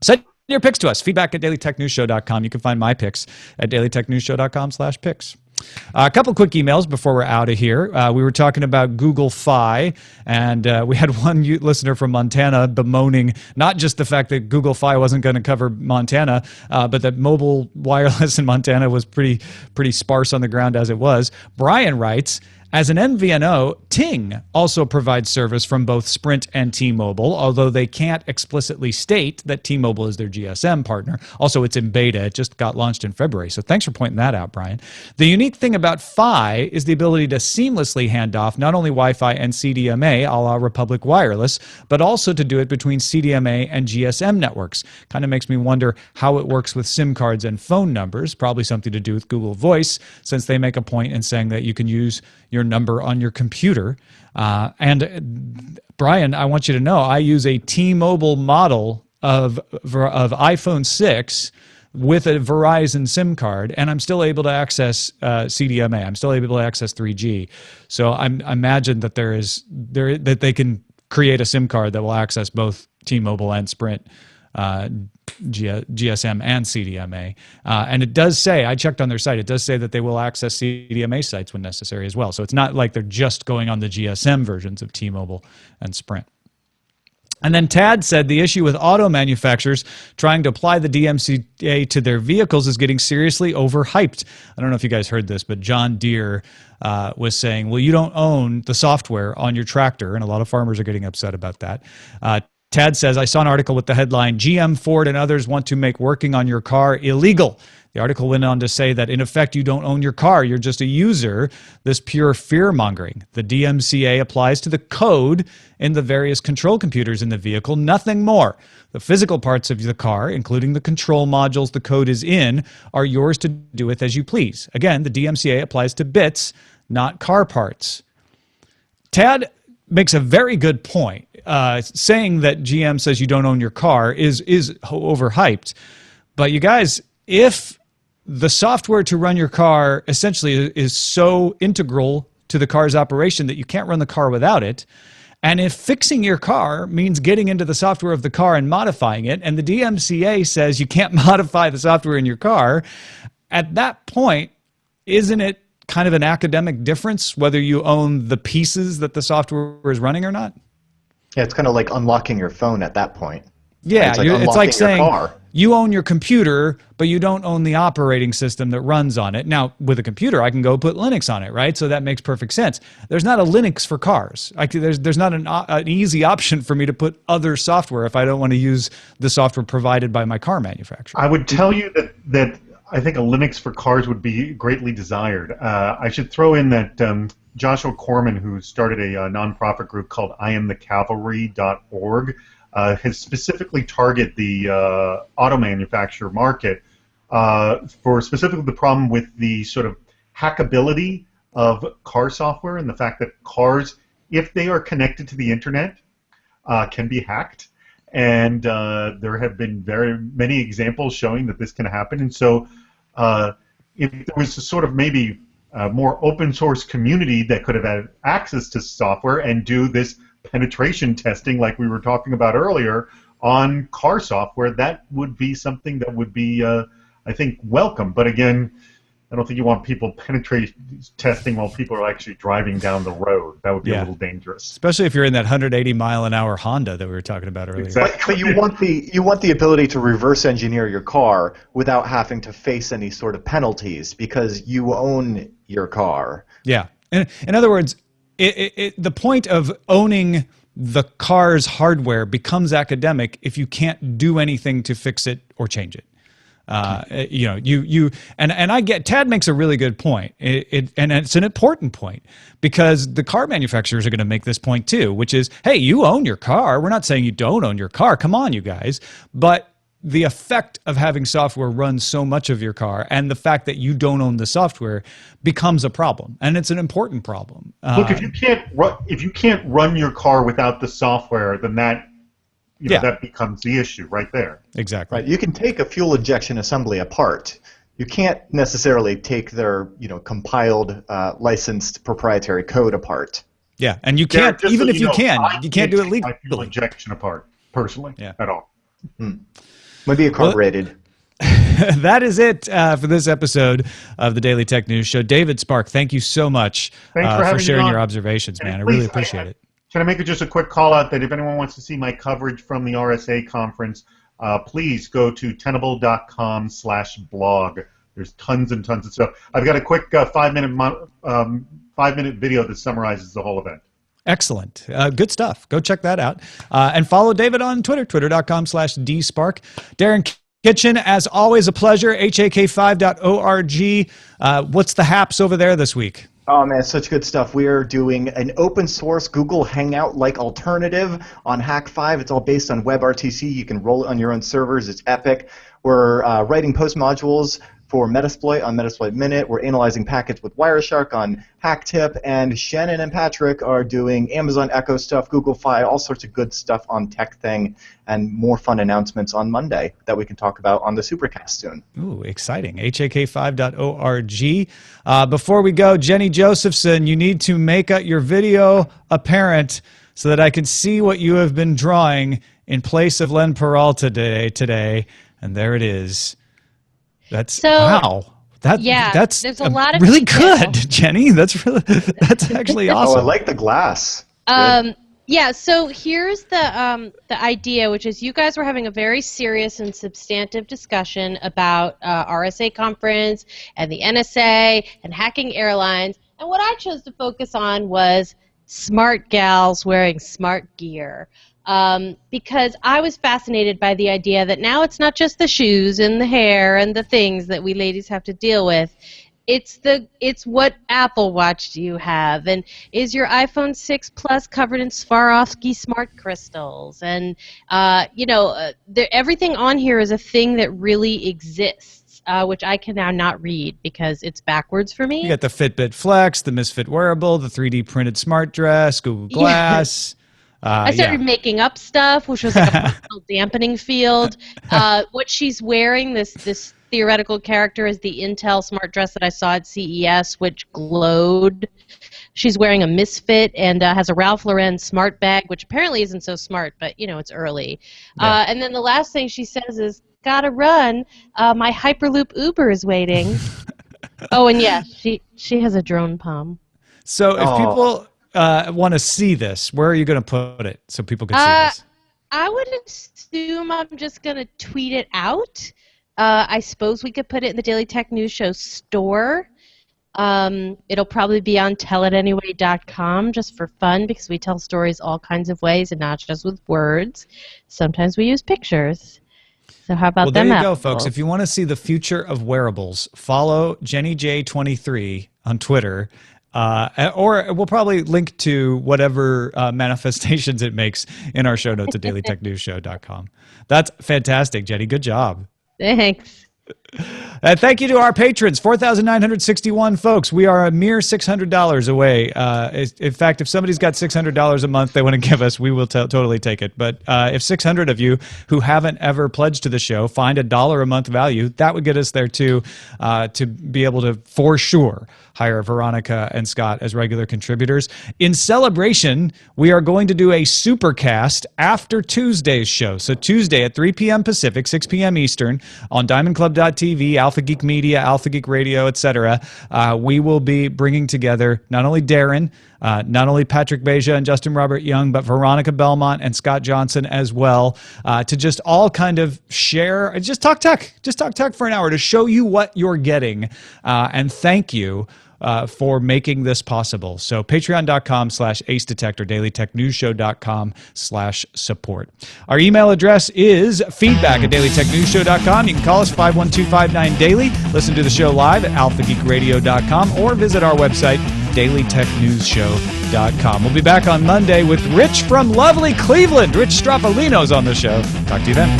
Send your picks to us, feedback at dailytechnewsshow.com. You can find my picks at dailytechnewsshow.com/picks. A couple quick emails before we're out of here. We were talking about Google Fi, and we had one listener from Montana bemoaning not just the fact that Google Fi wasn't going to cover Montana, but that mobile wireless in Montana was pretty sparse on the ground as it was. Brian writes, as an MVNO, Ting also provides service from both Sprint and T-Mobile, although they can't explicitly state that T-Mobile is their GSM partner. Also, it's in beta. It just got launched in February, so thanks for pointing that out, Brian. The unique thing about Fi is the ability to seamlessly hand off not only Wi-Fi and CDMA, a la Republic Wireless, but also to do it between CDMA and GSM networks. Kind of makes me wonder how it works with SIM cards and phone numbers, probably something to do with Google Voice, since they make a point in saying that you can use your number on your computer. And Brian, I want you to know, I use a T-Mobile model of iPhone 6 with a Verizon SIM card, and I'm still able to access CDMA. I'm still able to access 3G. So I imagine that that they can create a SIM card that will access both T-Mobile and Sprint GSM and CDMA. And it does say, I checked on their site, it does say that they will access CDMA sites when necessary as well. So it's not like they're just going on the GSM versions of T-Mobile and Sprint. And then Tad said the issue with auto manufacturers trying to apply the DMCA to their vehicles is getting seriously overhyped. I don't know if you guys heard this, but John Deere was saying, well, you don't own the software on your tractor, and a lot of farmers are getting upset about that. Tad says, I saw an article with the headline, GM, Ford, and others want to make working on your car illegal. The article went on to say that, in effect, you don't own your car. You're just a user. This pure fear-mongering. The DMCA applies to the code in the various control computers in the vehicle, nothing more. The physical parts of the car, including the control modules the code is in, are yours to do with as you please. Again, the DMCA applies to bits, not car parts. Tad makes a very good point. Saying that GM says you don't own your car is overhyped. But you guys, if the software to run your car essentially is so integral to the car's operation that you can't run the car without it, and if fixing your car means getting into the software of the car and modifying it, and the DMCA says you can't modify the software in your car, at that point, isn't it kind of an academic difference whether you own the pieces that the software is running or not? Yeah, it's kind of like unlocking your phone at that point. Yeah, it's like saying car. You own your computer, but you don't own the operating system that runs on it. Now, with a computer, I can go put Linux on it, right? So that makes perfect sense. There's not a Linux for cars. There's not an easy option for me to put other software if I don't want to use the software provided by my car manufacturer. I would tell you that I think a Linux for cars would be greatly desired. I should throw in that Joshua Corman, who started a nonprofit group called IamTheCavalry.org, has specifically targeted the auto manufacturer market for specifically the problem with the sort of hackability of car software and the fact that cars, if they are connected to the internet, can be hacked. And there have been very many examples showing that this can happen. And so if there was a sort of maybe more open source community that could have had access to software and do this penetration testing like we were talking about earlier on car software, that would be something that would be, I think, welcome. But again, I don't think you want people penetration testing while people are actually driving down the road. That would be a little dangerous. Especially if you're in that 180-mile-an-hour Honda that we were talking about earlier. Exactly. But you want the ability to reverse engineer your car without having to face any sort of penalties because you own your car. Yeah. In other words, the point of owning the car's hardware becomes academic if you can't do anything to fix it or change it. And I get Tad makes a really good point, and it's an important point because the car manufacturers are going to make this point too, which is, hey, you own your car. We're not saying you don't own your car. Come on, you guys. But the effect of having software run so much of your car and the fact that you don't own the software becomes a problem, and it's an important problem. Look, if you can't run your car without the software, then that that becomes the issue right there. Exactly. Right. You can take a fuel injection assembly apart. You can't necessarily take their compiled, licensed proprietary code apart. Yeah, and you can't even if you can do it legally. My fuel injection apart personally at all. Maybe incorporated. That is it for this episode of the Daily Tech News Show. David Spark, thank you so much for sharing your observations, man. I really appreciate it. Can I make just a quick call out that if anyone wants to see my coverage from the RSA conference, please go to tenable.com/blog. There's tons and tons of stuff. I've got a quick 5-minute video that summarizes the whole event. Excellent. Good stuff. Go check that out. And follow David on Twitter, twitter.com/dspark. Darren Kitchen, as always, a pleasure. hak5.org. What's the haps over there this week? Oh, man, such good stuff. We are doing an open source Google Hangout-like alternative on Hack5. It's all based on WebRTC. You can roll it on your own servers. It's epic. We're writing post modules for Metasploit on Metasploit Minute. We're analyzing packets with Wireshark on Hacktip. And Shannon and Patrick are doing Amazon Echo stuff, Google Fi, all sorts of good stuff on TechThing, and more fun announcements on Monday that we can talk about on the Supercast soon. Ooh, exciting. hak5.org. Before we go, Jenny Josephson, you need to make your video apparent so that I can see what you have been drawing in place of Len Peralta today. And there it is. That's wow. That's there's a lot of really good, Jenny. That's actually awesome. Oh, I like the glass. Yeah. So here's the idea, which is you guys were having a very serious and substantive discussion about RSA Conference and the NSA and hacking airlines, and what I chose to focus on was smart gals wearing smart gear. because I was fascinated by the idea that now it's not just the shoes and the hair and the things that we ladies have to deal with. It's what Apple Watch do you have, and is your iPhone 6 Plus covered in Swarovski smart crystals, and everything on here is a thing that really exists, which I can now not read because it's backwards for me. You got the Fitbit Flex, the Misfit wearable, the 3D printed smart dress, Google Glass. I started making up stuff, which was like a personal dampening field. What she's wearing, this theoretical character, is the Intel smart dress that I saw at CES, which glowed. She's wearing a Misfit and has a Ralph Lauren smart bag, which apparently isn't so smart, but it's early. Yeah. And then the last thing she says is, "Gotta run. My Hyperloop Uber is waiting." Oh, and yeah, she has a drone palm. So if people want to see this, where are you going to put it so people can see this? I would assume I'm just going to tweet it out. I suppose we could put it in the Daily Tech News Show store. It'll probably be on tellitanyway.com just for fun, because we tell stories all kinds of ways and not just with words. Sometimes we use pictures. So how about them? Well, there you go, folks. If you want to see the future of wearables, follow JennyJ23 on Twitter. Or we'll probably link to whatever manifestations it makes in our show notes at dailytechnewsshow.com. That's fantastic, Jenny. Good job. Thanks. Thank you to our patrons, 4,961 folks. We are a mere $600 away. In fact, if somebody's got $600 a month they want to give us, we will totally take it. But if 600 of you who haven't ever pledged to the show find $1 a month value, that would get us there too, to be able to, for sure, hire Veronica and Scott as regular contributors. In celebration, we are going to do a supercast after Tuesday's show. So Tuesday at 3 p.m. Pacific, 6 p.m. Eastern on DiamondClub.tv, Alpha Geek Media, Alpha Geek Radio, etc. We will be bringing together not only Darren, not only Patrick Beja and Justin Robert Young, but Veronica Belmont and Scott Johnson as well, to just all kind of share, just talk tech for an hour to show you what you're getting, and thank you for making this possible. So patreon.com/ace detector, dailytechnewsshow.com/support. Our email address is feedback@dailytechnewsshow.com. You can call us 51259-DAILY. Listen to the show live at alphageekradio.com or visit our website, dailytechnewsshow.com. We'll be back on Monday with Rich from lovely Cleveland. Rich Strapolino's on the show. Talk to you then.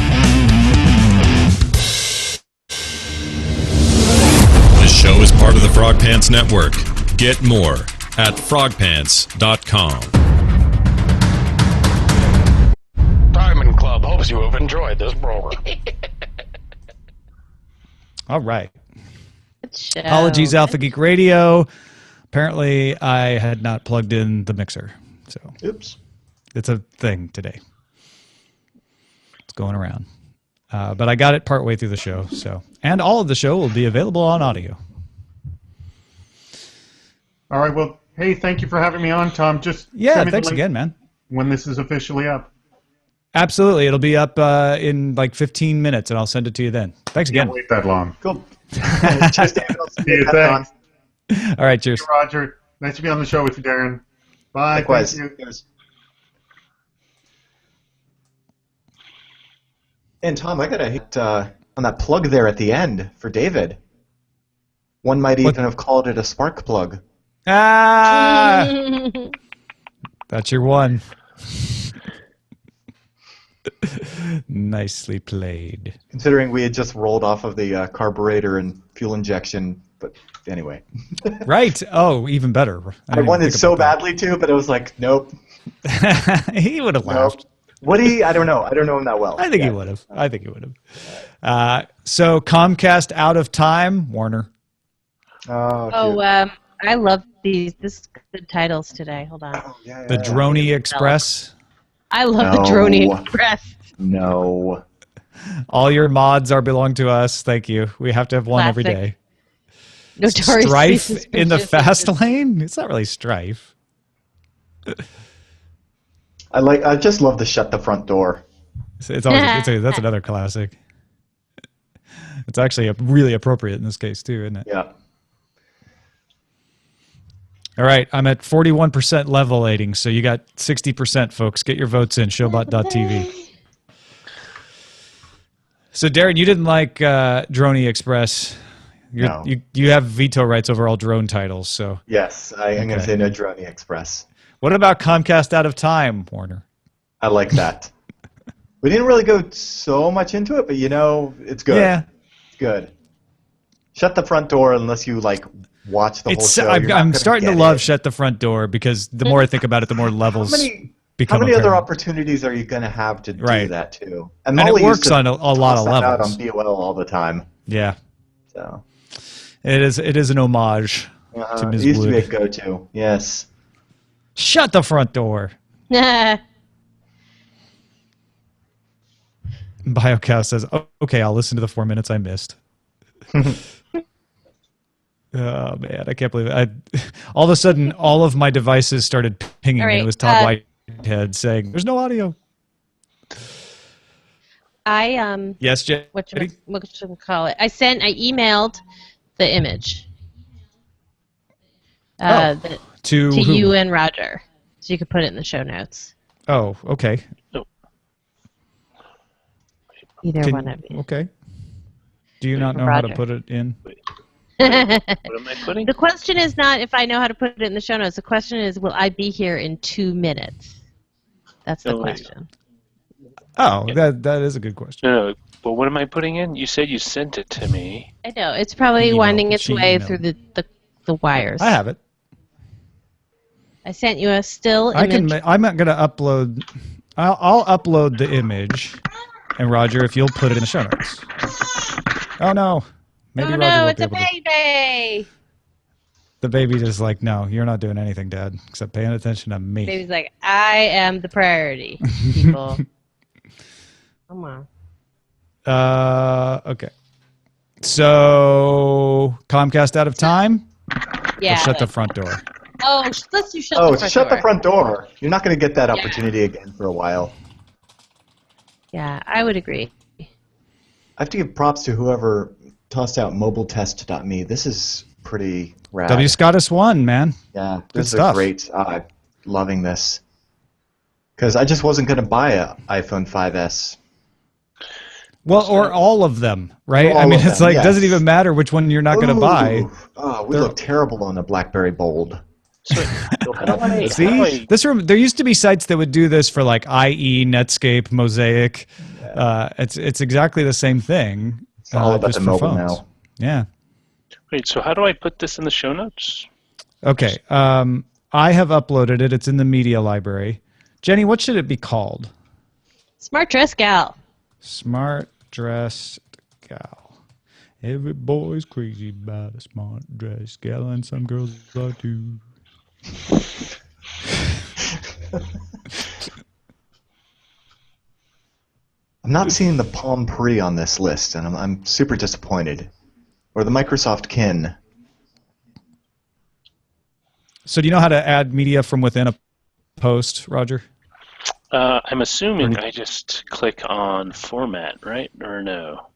This show is part of the Frog Pants Network. Get more at frogpants.com. Diamond Club hopes you have enjoyed this program. All right. Apologies, Alpha Geek Radio. Apparently, I had not plugged in the mixer. So, oops. It's a thing today. It's going around. But I got it partway through the show. So, and all of the show will be available on audio. All right. Well, hey, thank you for having me on, Tom. Just thanks again, man. When this is officially up. Absolutely. It'll be up in like 15 minutes, and I'll send it to you then. Thanks again. Can't wait that long. Cool. Cheers, David. See you. Thanks. All right, cheers. Thank you, Roger. Nice to be on the show with you, Darren. Bye. Likewise. Thank you. Cheers. And Tom, I got to hit on that plug there at the end for David. One might even have called it a spark plug. Ah! That's your one. Nicely played. Considering we had just rolled off of the carburetor and fuel injection, but anyway. Right. Oh, even better. I wanted so badly to, but I was like, nope. He would have laughed. Would he? I don't know. I don't know him that well. I think he would have. So Comcast out of time, Warner. I love these. This is good titles today. Hold on. The Droney Express. I love the Droney Express. No. All your mods belong to us. Thank you. We have to have one every day. Strife in the fast lane? It's not really strife. I just love the shut the front door. It's always that's another classic. It's actually really appropriate in this case too, isn't it? Yeah. All right, I'm at 41% levelating, so you got 60%, folks. Get your votes in, showbot.tv. So, Darren, you didn't like Droney Express. No. You have veto rights over all drone titles, so. Yes, I am going to say no Droney Express. What about Comcast Out of Time, Warner? I like that. We didn't really go so much into it, but it's good. Yeah. It's good. Shut the front door unless you watch the whole show. I'm starting to love Shut the Front Door because the more I think about it, the more levels become How many apparent. other opportunities are you going to have to do that too? And it works on a lot of levels. Out on BOL all the time. Yeah. So it is an homage to Ms. It used Wood. to be a go-to. Yes. Shut the front door. BioCow says, okay, I'll listen to the 4 minutes I missed. Oh, man, I can't believe it. All of a sudden, all of my devices started pinging, and it was Todd Whitehead saying, there's no audio. Yes, Jenny? What should we call it? I emailed the image. To you and Roger. So you could put it in the show notes. Oh, okay. Either one of you. Okay. Do you not know how to put it in? What am I putting? The question is not if I know how to put it in the show notes. The question is, will I be here in 2 minutes? That's the question. Oh, that is a good question. No, but what am I putting in? You said you sent it to me. I know. It's probably winding its way through the wires. I have it. I sent you a still image. I'm not going to upload. I'll upload the image. And Roger, if you'll put it in the show notes. Oh, no. Maybe Roger won't it's a baby. The baby just like, no, you're not doing anything, Dad, except paying attention to me. Baby's like, I am the priority, people. Come on. Okay. So, Comcast Out of Time? Yeah. Or Shut the Front Door? Oh, let's do Shut the Front Door. Shut the front door. You're not going to get that opportunity again for a while. Yeah, I would agree. I have to give props to whoever tossed out mobiletest.me. This is pretty rad. W. Scottus 1, man. Yeah, Good this stuff. is great. Loving this. Because I just wasn't going to buy an iPhone 5S. Well, or all of them, right? I mean, it's like, it doesn't even matter which one you're not going to buy. Oh, we look terrible on a BlackBerry Bold. See, there used to be sites that would do this for like IE, Netscape, Mosaic. It's exactly the same thing. It's all about just the for mobile phones. now. Yeah. Wait, so how do I put this in the show notes? Okay. I have uploaded it. It's in the media library. Jenny, what should it be called? Smart Dress Gal. Smart Dressed Gal. Every boy's crazy about a smart dressed gal, and some girls are too. I'm not seeing the Palm Pre on this list, and I'm super disappointed. Or the Microsoft Kin. So do you know how to add media from within a post, Roger? I'm assuming I just click on format, right? Or no?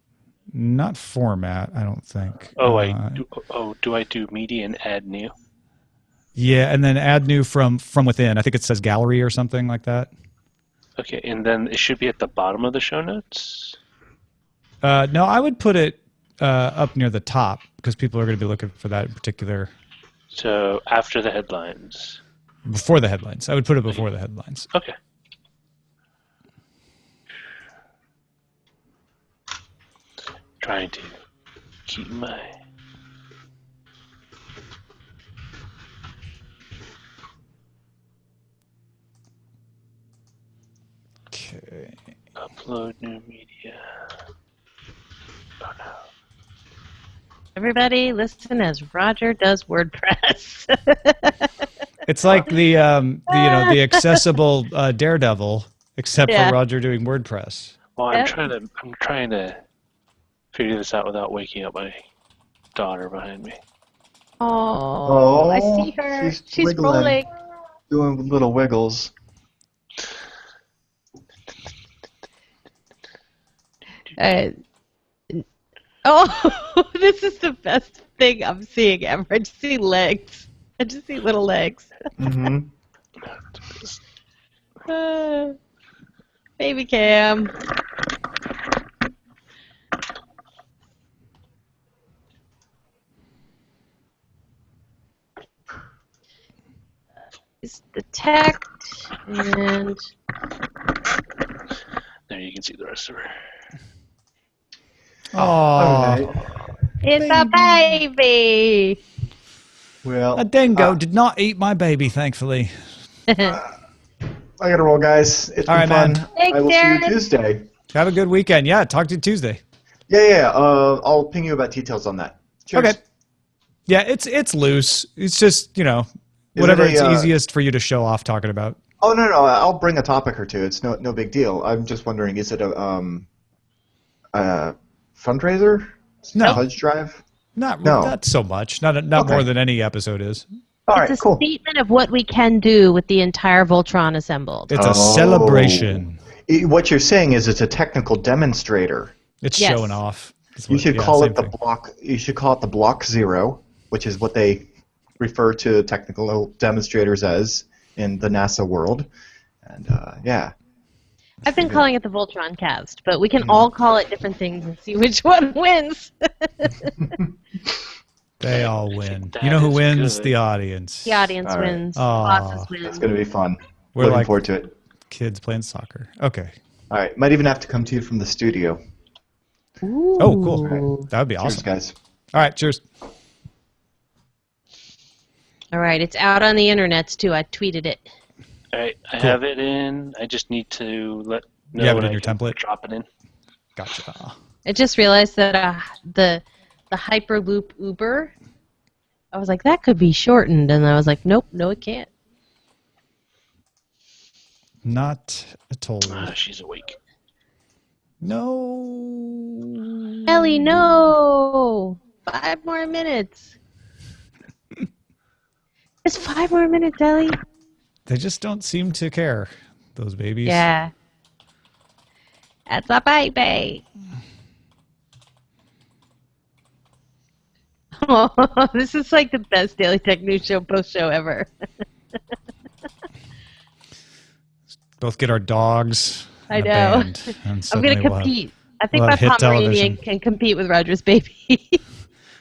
Not format, I don't think. Do I do media and add new? Yeah, and then add new from within. I think it says gallery or something like that. Okay, and then it should be at the bottom of the show notes? No, I would put it up near the top because people are going to be looking for that in particular. So after the headlines? Before the headlines. I would put it before the headlines. Okay. Trying to keep my... Okay. Upload new media. Oh no. Everybody listen as Roger does WordPress. It's like the accessible Daredevil, except for Roger doing WordPress. Well, I'm trying to figure this out without waking up my daughter behind me. Oh, I see her. She's wiggling, rolling. doing little wiggles. Oh, this is the best thing I'm seeing ever. I just see legs. I just see little legs. Mm-hmm. Baby cam. Detect and There you can see the rest of her. Oh, it's a baby. Well, a dingo did not eat my baby, thankfully. I gotta roll, guys. It's All been right, fun. man. Thanks, I will see you Darren. Tuesday. Have a good weekend. Yeah, talk to you Tuesday. Yeah. I'll ping you about details on that. Cheers. Okay. Yeah, it's loose. It's just, Is whatever it it's a, easiest for you to show off talking about. Oh no, I'll bring a topic or two. It's no big deal. I'm just wondering, is it a fundraiser? No. Pledge drive? Not so much. Not Okay. more than any episode is. All It's right, a cool. statement of what we can do with the entire Voltron assembled. It's a celebration. What you're saying is it's a technical demonstrator. It's Yes. showing off. It's You what- should yeah, call same it the thing. block. You should call it the block zero, which is what they refer to technical demonstrators as in the NASA world. And yeah. I've been calling it the Voltron cast, but we can all call it different things and see which one wins. They all win. That You know who is wins? good. The audience. The audience All right. wins. Aw. Bosses win. It's going to be fun. We're Looking like- forward to it. Kids playing soccer. Okay. All right. Might even have to come to you from the studio. Ooh. Oh, cool. That would be Cheers, awesome. guys. All right, cheers. All right, it's out on the internets too. I tweeted it. All right, I Cool. have it in. I just need to know You have it when in I your can template? drop it in. Gotcha. I just realized that the Hyperloop Uber, I was like, that could be shortened. And I was like, nope, no, it can't. Not at all. She's awake. No. Ellie, no! 5 more minutes. Just 5 more minutes, Ellie. They just don't seem to care, those babies. Yeah. That's a baby. Oh, this is like the best Daily Tech News Show post-show ever. Both get our dogs. I and a know. band, and I'm suddenly going to we'll have- compete. I think we'll my have hit Pomeranian television. can compete with Roger's baby.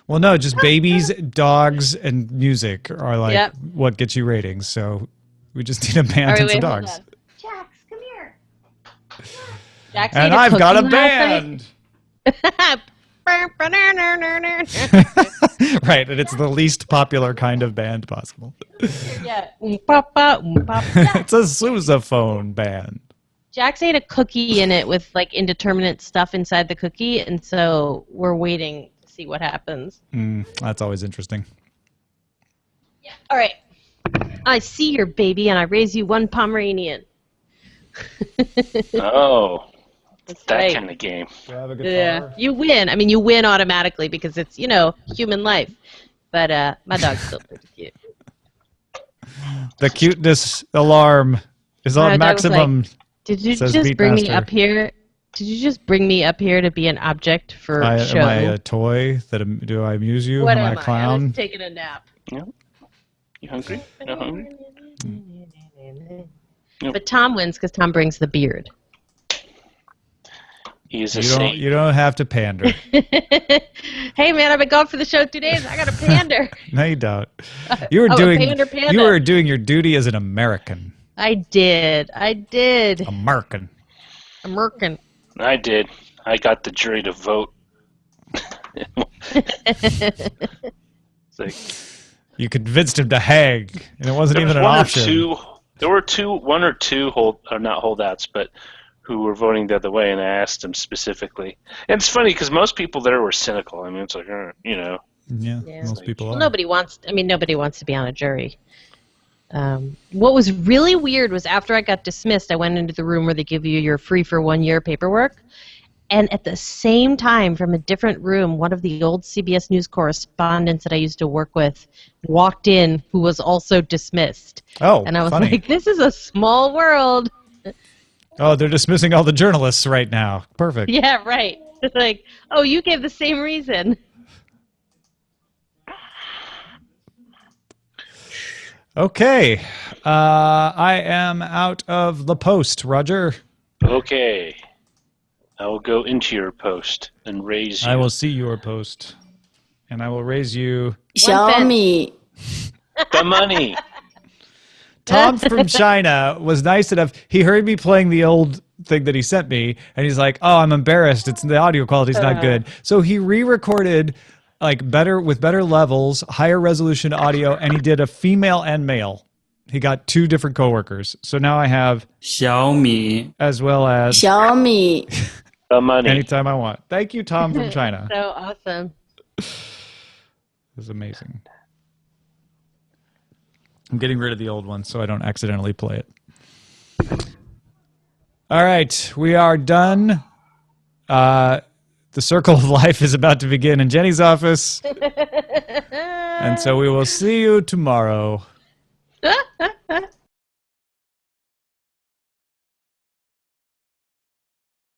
Well, no, just babies, dogs, and music are like Yep. what gets you ratings. So we just need a band All right, and some wait, hold dogs. on. Jax, come here. Jax And ate I've got a cookie last band. night. Right, and it's the least popular kind of band possible. Yeah. Oom-papa, oom-papa. It's a sousaphone band. Jax ate a cookie in it with like indeterminate stuff inside the cookie, and so we're waiting to see what happens. That's always interesting. All right. I see your baby, and I raise you 1 Pomeranian. Oh, That's that right. kind of game. Yeah, you win. I mean, you win automatically because it's, human life. But my dog's still pretty cute. The cuteness alarm is My on dog was maximum. Did you Says just bring me Beatmaster. up here? Did you just bring me up here to be an object for show? Am I a toy? Do I amuse you? What am I am a I? I clown? was taking a nap. You hungry? No hungry? But Tom wins because Tom brings the beard. He is a You don't. saint. You don't have to pander. Hey man, I've been gone for the show 2 days. I got a pander. No, you don't. You were Oh, a doing. pander panda. You were doing your duty as an American. I did. American. American. I did. I got the jury to vote. It's like, You convinced him to hang, and it wasn't there was even an one option. or two. There were one or two not holdouts, but who were voting the other way, and I asked them specifically. And it's funny because most people there were cynical. I mean, it's like, Yeah, Yeah. most people Well, are. nobody wants to be on a jury. What was really weird was after I got dismissed, I went into the room where they give you your free for 1 year paperwork. And at the same time, from a different room, one of the old CBS News correspondents that I used to work with walked in who was also dismissed. Oh, And I was funny. like, this is a small world. Oh, they're dismissing all the journalists right now. Perfect. Yeah, right. Like, oh, you gave the same reason. Okay. I am out of the post, Roger. Okay. I will go into your post and raise you. I will see your post. And I will raise you. Xiaomi. The money. Tom from China was nice enough. He heard me playing the old thing that he sent me, and he's like, "Oh, I'm embarrassed. The audio quality's not good." So he re-recorded like better levels, higher resolution audio, and he did a female and male. He got 2 different coworkers. So now I have Xiaomi. as well as Xiaomi. The money. anytime I want. Thank you, Tom from China. So awesome. This is amazing. I'm getting rid of the old one so I don't accidentally play it. All right, we are done. The circle of life is about to begin in Jenny's office. And so we will see you tomorrow.